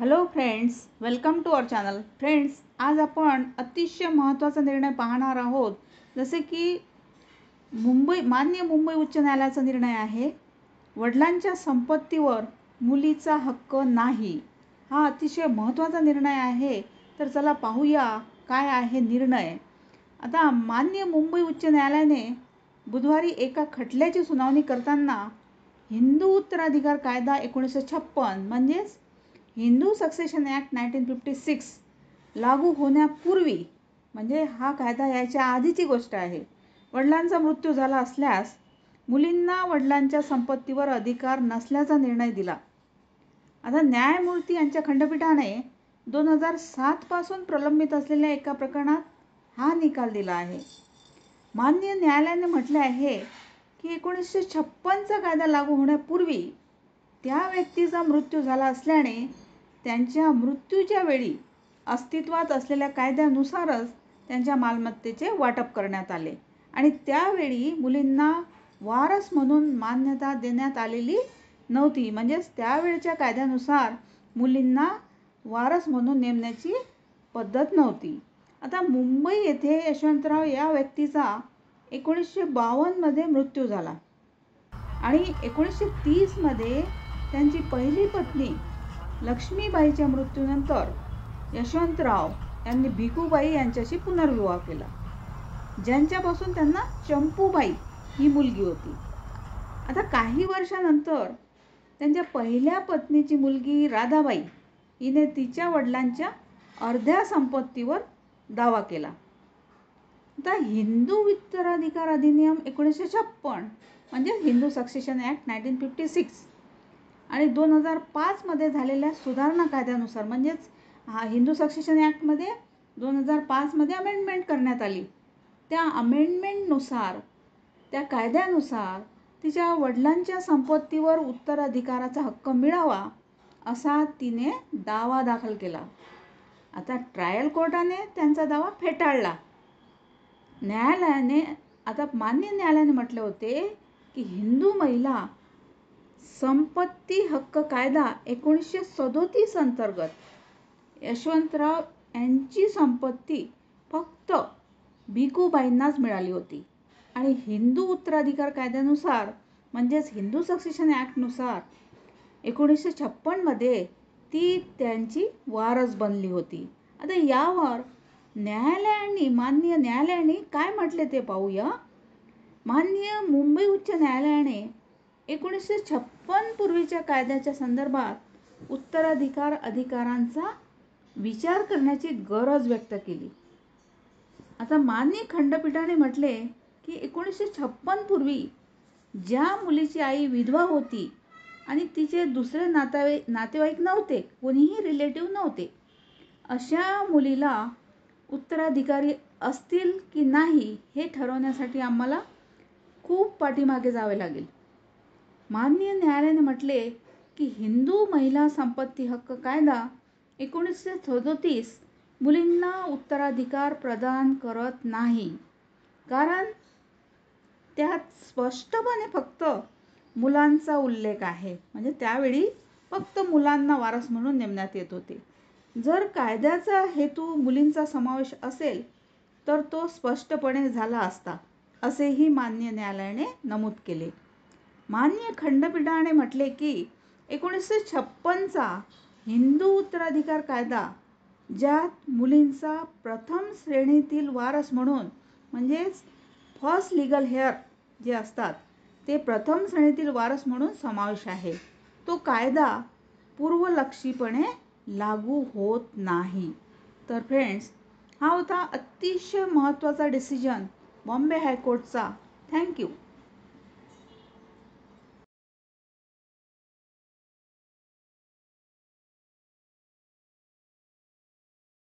Hello friends, welcome to our channel. Friends, आज आपण अतिशय महत्त्वाचा निर्णय पाहणार आहोत. जसे की माननीय मुंबई उच्च न्यायालयाचा निर्णय आहे, वडिलांच्या संपत्तीवर मुलीचा हक्क नाही. हा अतिशय महत्त्वाचा निर्णय आहे. तर चला पाहूया काय आहे निर्णय. आता माननीय मुंबई उच्च न्यायालयाने बुधवारी एका खटल्याची सुनावणी करताना हिंदू उत्तराधिकार कायदा 1956 म्हणजेच हिंदू सक्सेशन ॲक्ट 1956 लागू होण्यापूर्वी, म्हणजे हा कायदा यायच्या आधीची गोष्ट आहे, वडिलांचा मृत्यू झाला असल्यास मुलींना वडिलांच्या संपत्तीवर अधिकार नसल्याचा निर्णय दिला. आता न्यायमूर्ती यांच्या खंडपीठाने 2007 पासून प्रलंबित असलेल्या एका प्रकरणात हा निकाल दिला आहे. माननीय न्यायालयाने म्हटले आहे की 1956चा कायदा लागू होण्यापूर्वी त्या व्यक्तीचा मृत्यू झाला असल्याने त्यांच्या मृत्यूच्या वेळी अस्तित्वात असलेल्या कायद्यानुसारच त्यांच्या मालमत्तेचे वाटप करण्यात आले आणि त्यावेळी मुलींना वारस म्हणून मान्यता देण्यात आलेली नव्हती. म्हणजेच त्यावेळच्या कायद्यानुसार मुलींना वारस म्हणून नेमण्याची पद्धत नव्हती. आता मुंबई येथे यशवंतराव या व्यक्तीचा 1952मध्ये मृत्यू झाला आणि 1930मध्ये त्यांची पहिली पत्नी लक्ष्मीबाईच्या मृत्यूनंतर यशवंतराव यांनी भिकूबाई यांच्याशी पुनर्विवाह केला, ज्यांच्यापासून त्यांना चंपूबाई ही मुलगी होती. आता काही वर्षानंतर त्यांच्या पहिल्या पत्नीची मुलगी राधाबाई हिने तिच्या वडिलांच्या अर्ध्या संपत्तीवर दावा केला. आता हिंदू उत्तराधिकार अधिनियम 1956 म्हणजे हिंदू सक्सेशन ॲक्ट 1956 आणि 2005मध्ये झालेल्या सुधारणा कायद्यानुसार, म्हणजेच हिंदू सक्सेशन ॲक्टमध्ये 2005मध्ये अमेंडमेंट करण्यात आली. त्या अमेंडमेंटनुसार, त्या कायद्यानुसार तिच्या वडिलांच्या संपत्तीवर उत्तराधिकाराचा हक्क मिळावा असा तिने दावा दाखल केला. आता ट्रायल कोर्टाने त्यांचा दावा फेटाळला. माननीय न्यायालयाने म्हटले होते की हिंदू महिला संपत्ती हक्क कायदा 1937 अंतर्गत यशवंतराव यांची संपत्ती फक्त भिकूबाईंनाच मिळाली होती आणि हिंदू उत्तराधिकार कायद्यानुसार, म्हणजेच हिंदू सक्सेशन ॲक्टनुसार 1956मध्ये ती त्यांची वारस बनली होती. आता यावर माननीय न्यायालयाने काय म्हटले ते पाहूया. माननीय मुंबई उच्च न्यायालयाने 1956 पूर्वीच्या कायद्याच्या संदर्भात उत्तराधिकार अधिकारांचा विचार करण्याची गरज व्यक्त केली. आता माननीय खंडपीठाने म्हटले की 1956 पूर्वी ज्या मुलीची आई विधवा होती आणि तिचे दुसरे नातेवाईक नव्हते, कोणीही रिलेटिव्ह नव्हते, अशा मुलीला उत्तराधिकारी असतील की नाही हे ठरवण्यासाठी आम्हाला खूप पाठीमागे जावे लागेल. माननीय न्यायालयाने म्हटले की हिंदू महिला संपत्ती हक्क कायदा 1937 मुलींना उत्तराधिकार प्रदान करत नाही, कारण त्यात स्पष्टपणे फक्त मुलांचा उल्लेख आहे. म्हणजे त्यावेळी फक्त मुलांना वारस म्हणून नेमण्यात येत होते. जर कायद्याचा हेतू मुलींचा समावेश असेल तर तो स्पष्टपणे झाला असता, असेही माननीय न्यायालयाने नमूद केले. माननीय खंडपीठाने म्हटले की 1956चा हिंदू उत्तराधिकार कायदा, ज्यात मुलींचा प्रथम श्रेणीतील वारस म्हणून, म्हणजेच फर्स्ट लीगल हेअर जे असतात ते प्रथम श्रेणीतील वारस म्हणून समावेश आहे, तो कायदा पूर्वलक्षीपणे लागू होत नाही. तर फ्रेंड्स, हा होता अतिशय महत्त्वाचा डिसिजन बॉम्बे हायकोर्टचा. थँक्यू.